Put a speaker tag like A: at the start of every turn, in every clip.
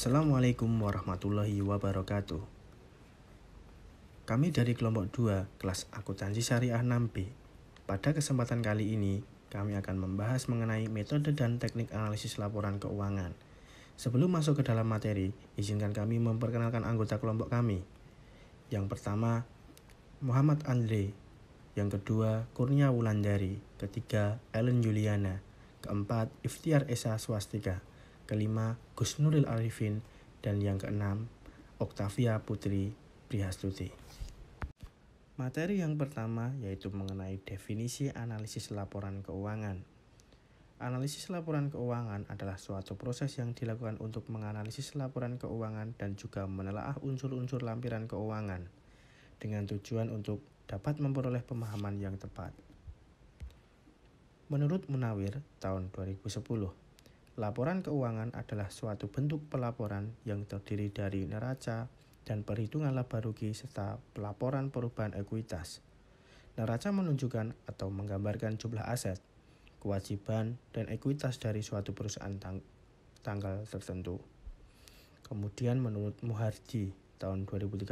A: Assalamualaikum warahmatullahi wabarakatuh. Kami dari kelompok 2, kelas akuntansi syariah 6B. Pada kesempatan kali ini, kami akan membahas mengenai metode dan teknik analisis laporan keuangan. Sebelum masuk ke dalam materi, izinkan kami memperkenalkan anggota kelompok kami. Yang pertama, Muhammad Andre. Yang kedua, Kurnia Wulandari. Ketiga, Ellen Juliana. Keempat, Iftiar Esa Swastika. Kelima, Gus Nuril Arifin. Dan yang keenam, Oktavia Putri Prihastuti. Materi yang pertama yaitu mengenai definisi analisis laporan keuangan. Analisis laporan keuangan adalah suatu proses yang dilakukan untuk menganalisis laporan keuangan dan juga menelaah unsur-unsur lampiran keuangan dengan tujuan untuk dapat memperoleh pemahaman yang tepat. Menurut Munawir tahun 2010, laporan keuangan adalah suatu bentuk pelaporan yang terdiri dari neraca dan perhitungan laba rugi serta pelaporan perubahan ekuitas. Neraca menunjukkan atau menggambarkan jumlah aset, kewajiban, dan ekuitas dari suatu perusahaan tanggal tertentu. Kemudian menurut Muharji tahun 2013,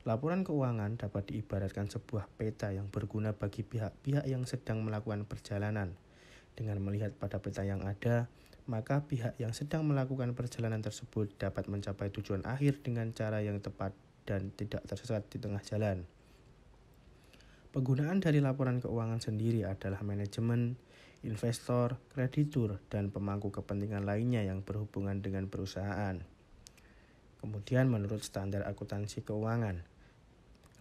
A: laporan keuangan dapat diibaratkan sebuah peta yang berguna bagi pihak-pihak yang sedang melakukan perjalanan. Dengan melihat pada peta yang ada, maka pihak yang sedang melakukan perjalanan tersebut dapat mencapai tujuan akhir dengan cara yang tepat dan tidak tersesat di tengah jalan. Penggunaan dari laporan keuangan sendiri adalah manajemen, investor, kreditur, dan pemangku kepentingan lainnya yang berhubungan dengan perusahaan. Kemudian menurut standar akuntansi keuangan,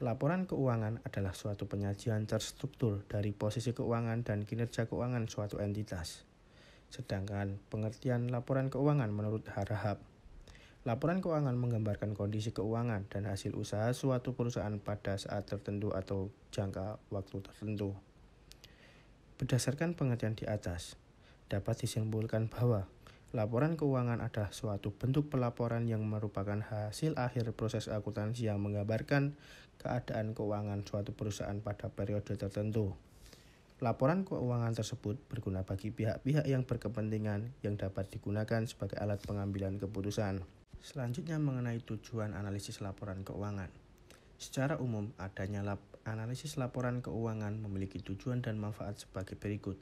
A: laporan keuangan adalah suatu penyajian terstruktur dari posisi keuangan dan kinerja keuangan suatu entitas. Sedangkan pengertian laporan keuangan menurut Harahap, laporan keuangan menggambarkan kondisi keuangan dan hasil usaha suatu perusahaan pada saat tertentu atau jangka waktu tertentu. Berdasarkan pengertian di atas, dapat disimpulkan bahwa laporan keuangan adalah suatu bentuk pelaporan yang merupakan hasil akhir proses akuntansi yang menggambarkan keadaan keuangan suatu perusahaan pada periode tertentu. Laporan keuangan tersebut berguna bagi pihak-pihak yang berkepentingan yang dapat digunakan sebagai alat pengambilan keputusan. Selanjutnya mengenai tujuan analisis laporan keuangan. Secara umum, adanya analisis laporan keuangan memiliki tujuan dan manfaat sebagai berikut.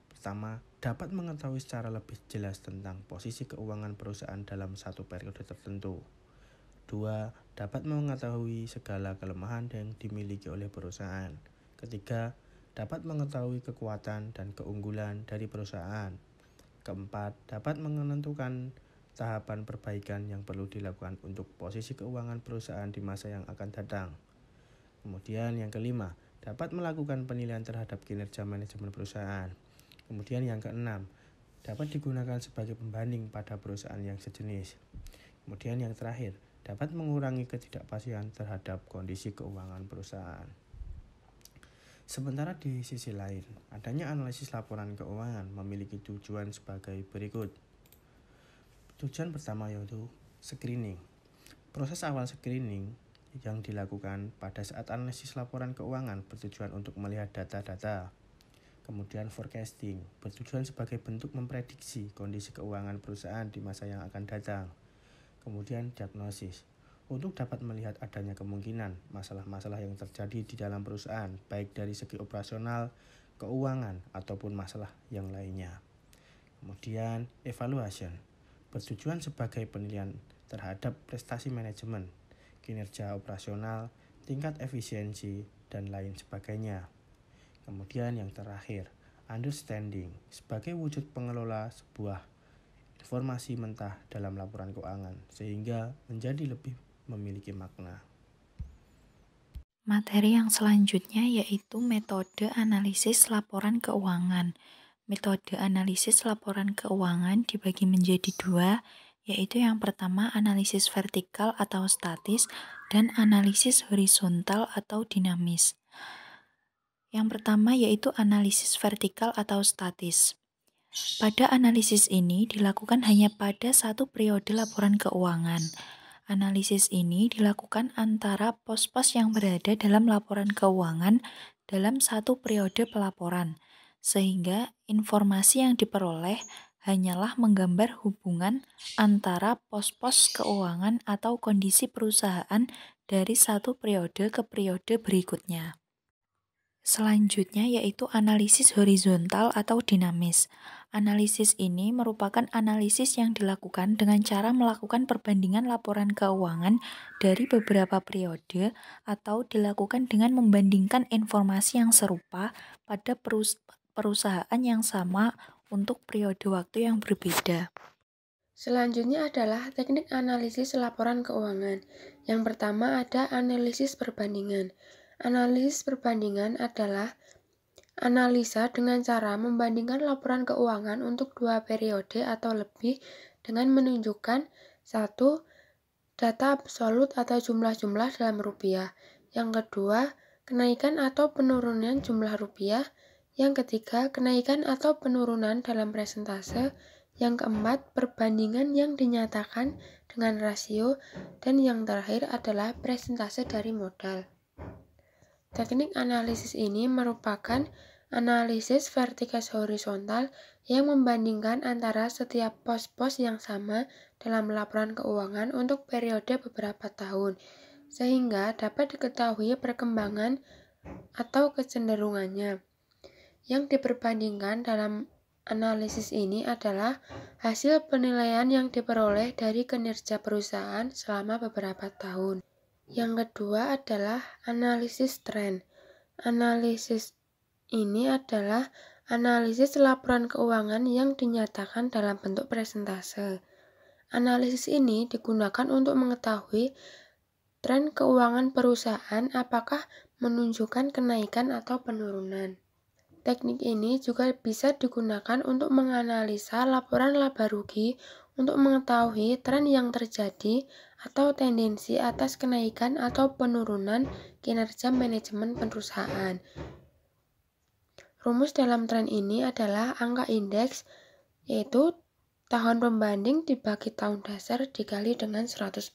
A: Pertama, dapat mengetahui secara lebih jelas tentang posisi keuangan perusahaan dalam satu periode tertentu. 2. Dapat mengetahui segala kelemahan yang dimiliki oleh perusahaan. Ketiga, dapat mengetahui kekuatan dan keunggulan dari perusahaan. Keempat, dapat menentukan tahapan perbaikan yang perlu dilakukan untuk posisi keuangan perusahaan di masa yang akan datang. Kemudian yang kelima, dapat melakukan penilaian terhadap kinerja manajemen perusahaan. Kemudian yang keenam, dapat digunakan sebagai pembanding pada perusahaan yang sejenis. Kemudian yang terakhir, dapat mengurangi ketidakpastian terhadap kondisi keuangan perusahaan. Sementara di sisi lain, adanya analisis laporan keuangan memiliki tujuan sebagai berikut. Tujuan pertama yaitu screening. Proses awal screening yang dilakukan pada saat analisis laporan keuangan bertujuan untuk melihat data-data. Kemudian forecasting, bertujuan sebagai bentuk memprediksi kondisi keuangan perusahaan di masa yang akan datang. Kemudian diagnosis, untuk dapat melihat adanya kemungkinan masalah-masalah yang terjadi di dalam perusahaan, baik dari segi operasional, keuangan, ataupun masalah yang lainnya. Kemudian evaluation, bertujuan sebagai penilaian terhadap prestasi manajemen, kinerja operasional, tingkat efisiensi, dan lain sebagainya. Kemudian yang terakhir, understanding, sebagai wujud pengelola sebuah informasi mentah dalam laporan keuangan, sehingga menjadi lebih memiliki makna.
B: Materi yang selanjutnya yaitu metode analisis laporan keuangan. Metode analisis laporan keuangan dibagi menjadi dua, yaitu yang pertama analisis vertikal atau statis dan analisis horizontal atau dinamis. Yang pertama yaitu analisis vertikal atau statis. Pada analisis ini dilakukan hanya pada satu periode laporan keuangan. Analisis ini dilakukan antara pos-pos yang berada dalam laporan keuangan dalam satu periode pelaporan, sehingga informasi yang diperoleh hanyalah menggambar hubungan antara pos-pos keuangan atau kondisi perusahaan dari satu periode ke periode berikutnya. Selanjutnya yaitu analisis horizontal atau dinamis. Analisis ini merupakan analisis yang dilakukan dengan cara melakukan perbandingan laporan keuangan dari beberapa periode atau dilakukan dengan membandingkan informasi yang serupa pada perusahaan yang sama untuk periode waktu yang berbeda.
C: Selanjutnya adalah teknik analisis laporan keuangan. Yang pertama ada analisis perbandingan. Analisis perbandingan adalah analisa dengan cara membandingkan laporan keuangan untuk 2 periode atau lebih dengan menunjukkan 1. Data absolut atau jumlah-jumlah dalam rupiah. Yang kedua, kenaikan atau penurunan jumlah rupiah. Yang ketiga, kenaikan atau penurunan dalam persentase. Yang keempat, perbandingan yang dinyatakan dengan rasio. Dan yang terakhir adalah persentase dari modal. Teknik analisis ini merupakan analisis vertikal horizontal yang membandingkan antara setiap pos-pos yang sama dalam laporan keuangan untuk periode beberapa tahun, sehingga dapat diketahui perkembangan atau kecenderungannya. Yang diperbandingkan dalam analisis ini adalah hasil penilaian yang diperoleh dari kinerja perusahaan selama beberapa tahun. Yang kedua adalah analisis tren. Analisis ini adalah analisis laporan keuangan yang dinyatakan dalam bentuk persentase. Analisis ini digunakan untuk mengetahui tren keuangan perusahaan apakah menunjukkan kenaikan atau penurunan. Teknik ini juga bisa digunakan untuk menganalisa laporan laba rugi untuk mengetahui tren yang terjadi atau tendensi atas kenaikan atau penurunan kinerja manajemen perusahaan. Rumus dalam tren ini adalah angka indeks, yaitu tahun pembanding dibagi tahun dasar dikali dengan 100%.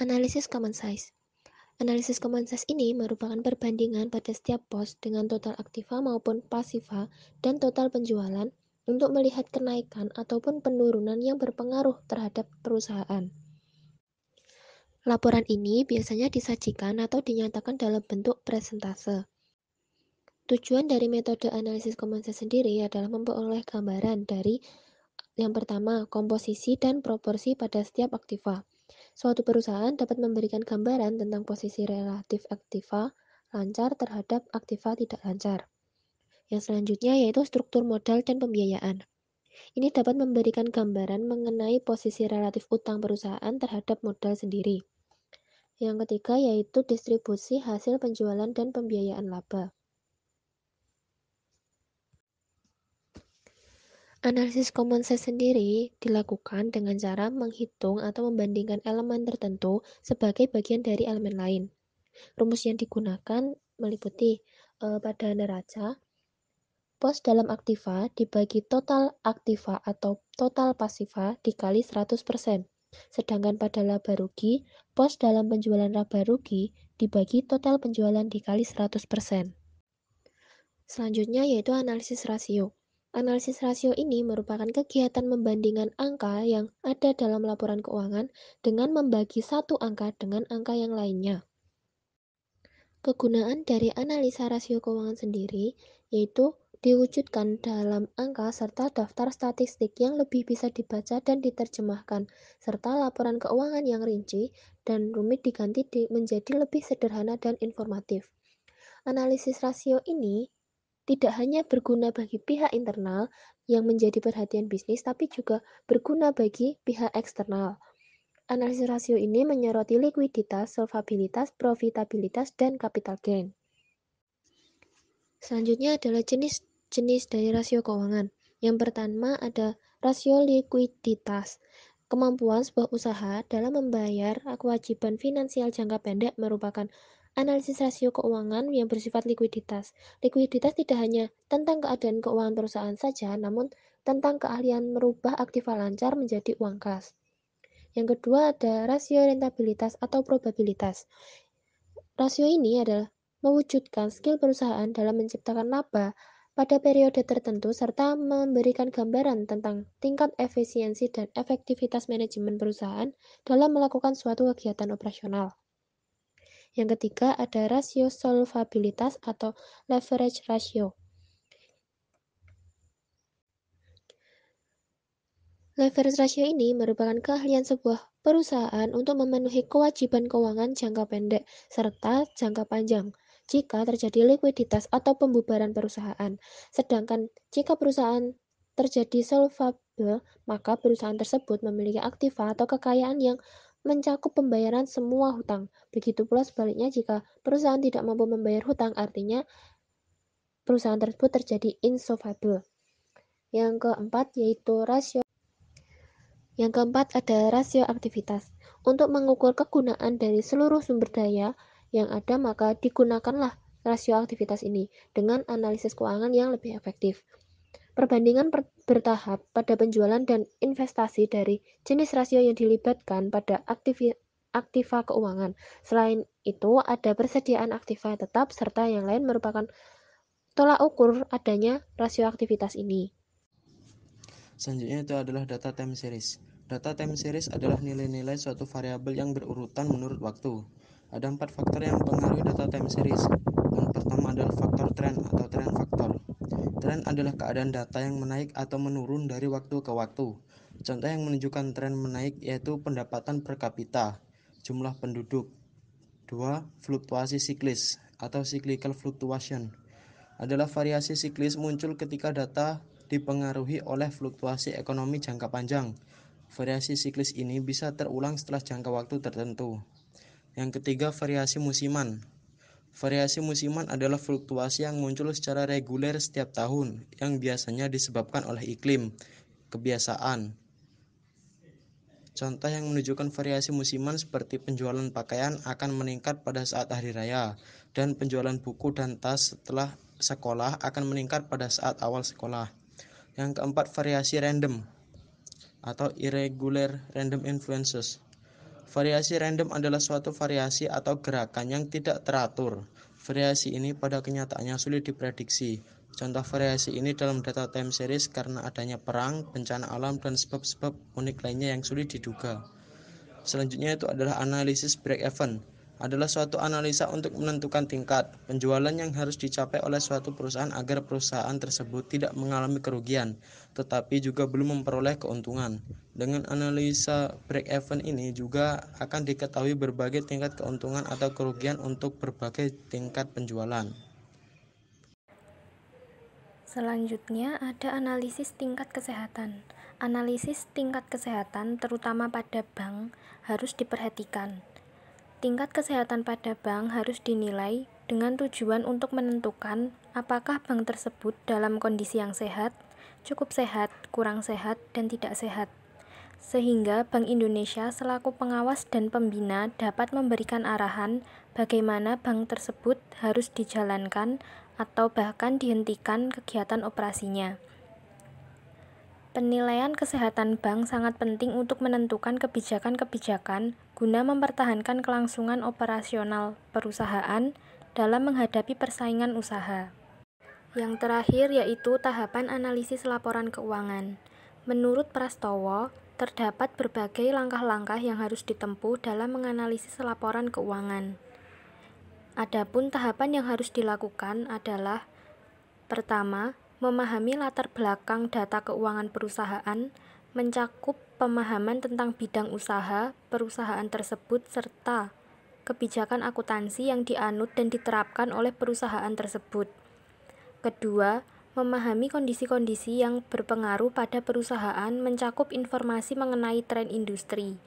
D: Analisis common size. Analisis common size ini merupakan perbandingan pada setiap pos dengan total aktiva maupun pasiva dan total penjualan untuk melihat kenaikan ataupun penurunan yang berpengaruh terhadap perusahaan. Laporan ini biasanya disajikan atau dinyatakan dalam bentuk presentase. Tujuan dari metode analisis common size sendiri adalah memperoleh gambaran dari yang pertama, komposisi dan proporsi pada setiap aktiva. Suatu perusahaan dapat memberikan gambaran tentang posisi relatif aktiva lancar terhadap aktiva tidak lancar. Yang selanjutnya yaitu struktur modal dan pembiayaan. Ini dapat memberikan gambaran mengenai posisi relatif utang perusahaan terhadap modal sendiri. Yang ketiga yaitu distribusi hasil penjualan dan pembiayaan laba. Analisis common size sendiri dilakukan dengan cara menghitung atau membandingkan elemen tertentu sebagai bagian dari elemen lain. Rumus yang digunakan meliputi pada neraca, pos dalam aktiva dibagi total aktiva atau total pasiva dikali 100%. Sedangkan pada laba rugi, pos dalam penjualan laba rugi dibagi total penjualan dikali 100%. Selanjutnya yaitu analisis rasio. Analisis rasio ini merupakan kegiatan membandingkan angka yang ada dalam laporan keuangan dengan membagi satu angka dengan angka yang lainnya. Kegunaan dari analisa rasio keuangan sendiri yaitu diwujudkan dalam angka serta daftar statistik yang lebih bisa dibaca dan diterjemahkan, serta laporan keuangan yang rinci dan rumit diganti menjadi lebih sederhana dan informatif. Analisis rasio ini tidak hanya berguna bagi pihak internal yang menjadi perhatian bisnis, tapi juga berguna bagi pihak eksternal. Analisis rasio ini menyoroti likuiditas, solvabilitas, profitabilitas, dan capital gain. Selanjutnya adalah jenis dari rasio keuangan. Yang pertama ada rasio likuiditas. Kemampuan sebuah usaha dalam membayar kewajiban finansial jangka pendek merupakan analisis rasio keuangan yang bersifat likuiditas. Likuiditas tidak hanya tentang keadaan keuangan perusahaan saja, namun tentang keahlian merubah aktiva lancar menjadi uang kas. Yang kedua ada rasio rentabilitas atau probabilitas. Rasio ini adalah mewujudkan skill perusahaan dalam menciptakan laba pada periode tertentu serta memberikan gambaran tentang tingkat efisiensi dan efektivitas manajemen perusahaan dalam melakukan suatu kegiatan operasional. Yang ketiga ada rasio solvabilitas atau leverage ratio. Leverage ratio ini merupakan keahlian sebuah perusahaan untuk memenuhi kewajiban keuangan jangka pendek serta jangka panjang jika terjadi likuiditas atau pembubaran perusahaan. Sedangkan jika perusahaan terjadi solvable, maka perusahaan tersebut memiliki aktiva atau kekayaan yang mencakup pembayaran semua hutang. Begitu pula sebaliknya jika perusahaan tidak mampu membayar hutang, artinya perusahaan tersebut terjadi insolvable. Yang keempat ada rasio aktivitas. Untuk mengukur kegunaan dari seluruh sumber daya yang ada, maka digunakanlah rasio aktivitas ini dengan analisis keuangan yang lebih efektif. Perbandingan bertahap pada penjualan dan investasi dari jenis rasio yang dilibatkan pada aktiva keuangan. Selain itu, ada persediaan aktiva tetap serta yang lain merupakan tolak ukur adanya rasio aktivitas ini.
A: Selanjutnya itu adalah data time series. Data time series adalah nilai-nilai suatu variabel yang berurutan menurut waktu. Ada 4 faktor yang mempengaruhi data time series. Yang pertama adalah faktor tren atau trend faktor. Tren adalah keadaan data yang menaik atau menurun dari waktu ke waktu. Contoh yang menunjukkan tren menaik yaitu pendapatan per kapita, jumlah penduduk. 2. Fluktuasi siklis atau cyclical fluctuation adalah variasi siklis muncul ketika data dipengaruhi oleh fluktuasi ekonomi jangka panjang. Variasi siklis ini bisa terulang setelah jangka waktu tertentu. Yang ketiga, variasi musiman. Variasi musiman adalah fluktuasi yang muncul secara reguler setiap tahun, yang biasanya disebabkan oleh iklim, kebiasaan. Contoh yang menunjukkan variasi musiman seperti penjualan pakaian akan meningkat pada saat hari raya, dan penjualan buku dan tas setelah sekolah akan meningkat pada saat awal sekolah. Yang keempat, variasi random atau irregular random influences. Variasi random adalah suatu variasi atau gerakan yang tidak teratur. Variasi ini pada kenyataannya sulit diprediksi. Contoh variasi ini dalam data time series karena adanya perang, bencana alam, dan sebab-sebab unik lainnya yang sulit diduga. Selanjutnya itu adalah analisis break-even. Adalah suatu analisa untuk menentukan tingkat penjualan yang harus dicapai oleh suatu perusahaan agar perusahaan tersebut tidak mengalami kerugian, tetapi juga belum memperoleh keuntungan. Dengan analisa break-even ini juga akan diketahui berbagai tingkat keuntungan atau kerugian untuk berbagai tingkat penjualan.
E: Selanjutnya ada analisis tingkat kesehatan. Analisis tingkat kesehatan terutama pada bank harus diperhatikan. Tingkat kesehatan pada bank harus dinilai dengan tujuan untuk menentukan apakah bank tersebut dalam kondisi yang sehat, cukup sehat, kurang sehat, dan tidak sehat. Sehingga Bank Indonesia selaku pengawas dan pembina dapat memberikan arahan bagaimana bank tersebut harus dijalankan atau bahkan dihentikan kegiatan operasinya. Penilaian kesehatan bank sangat penting untuk menentukan kebijakan-kebijakan guna mempertahankan kelangsungan operasional perusahaan dalam menghadapi persaingan usaha. Yang terakhir yaitu tahapan analisis laporan keuangan. Menurut Prastowo, terdapat berbagai langkah-langkah yang harus ditempuh dalam menganalisis laporan keuangan. Adapun tahapan yang harus dilakukan adalah: pertama, memahami latar belakang data keuangan perusahaan, mencakup pemahaman tentang bidang usaha perusahaan tersebut serta kebijakan akuntansi yang dianut dan diterapkan oleh perusahaan tersebut. Kedua, memahami kondisi-kondisi yang berpengaruh pada perusahaan, mencakup informasi mengenai tren industri,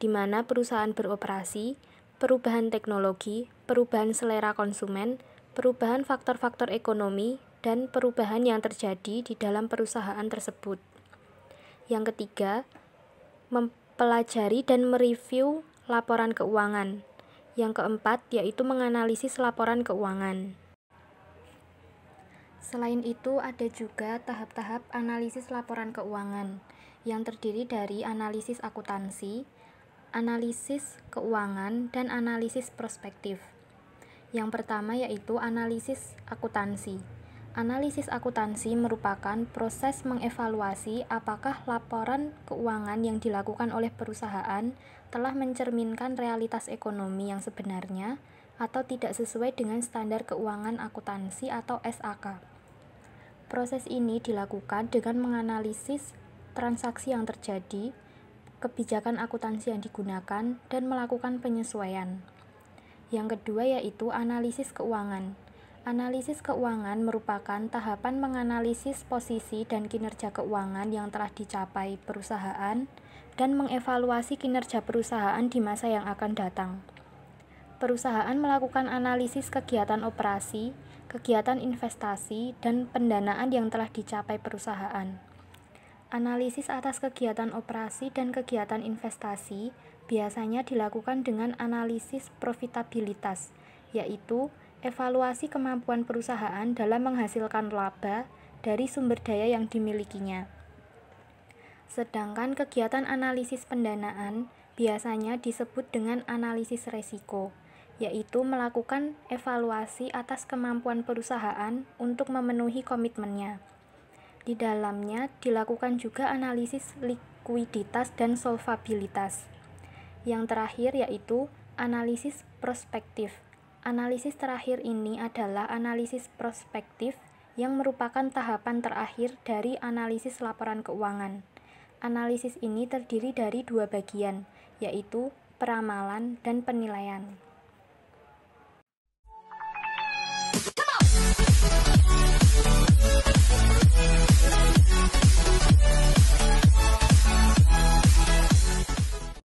E: di mana perusahaan beroperasi, perubahan teknologi, perubahan selera konsumen, perubahan faktor-faktor ekonomi, dan perubahan yang terjadi di dalam perusahaan tersebut. Yang ketiga, mempelajari dan mereview laporan keuangan. Yang keempat, yaitu menganalisis laporan keuangan. Selain itu, ada juga tahap-tahap analisis laporan keuangan, yang terdiri dari analisis akuntansi, analisis keuangan, dan analisis prospektif. Yang pertama yaitu analisis akuntansi. Analisis akuntansi merupakan proses mengevaluasi apakah laporan keuangan yang dilakukan oleh perusahaan telah mencerminkan realitas ekonomi yang sebenarnya atau tidak sesuai dengan standar keuangan akuntansi atau SAK. Proses ini dilakukan dengan menganalisis transaksi yang terjadi, kebijakan akuntansi yang digunakan, dan melakukan penyesuaian. Yang kedua yaitu analisis keuangan. Analisis keuangan merupakan tahapan menganalisis posisi dan kinerja keuangan yang telah dicapai perusahaan dan mengevaluasi kinerja perusahaan di masa yang akan datang. Perusahaan melakukan analisis kegiatan operasi, kegiatan investasi, dan pendanaan yang telah dicapai perusahaan. Analisis atas kegiatan operasi dan kegiatan investasi biasanya dilakukan dengan analisis profitabilitas, yaitu evaluasi kemampuan perusahaan dalam menghasilkan laba dari sumber daya yang dimilikinya. Sedangkan kegiatan analisis pendanaan biasanya disebut dengan analisis resiko, yaitu melakukan evaluasi atas kemampuan perusahaan untuk memenuhi komitmennya. Di dalamnya dilakukan juga analisis likuiditas dan solvabilitas. Yang terakhir yaitu analisis prospektif. Analisis terakhir ini adalah analisis prospektif yang merupakan tahapan terakhir dari analisis laporan keuangan. Analisis ini terdiri dari dua bagian, yaitu peramalan dan penilaian.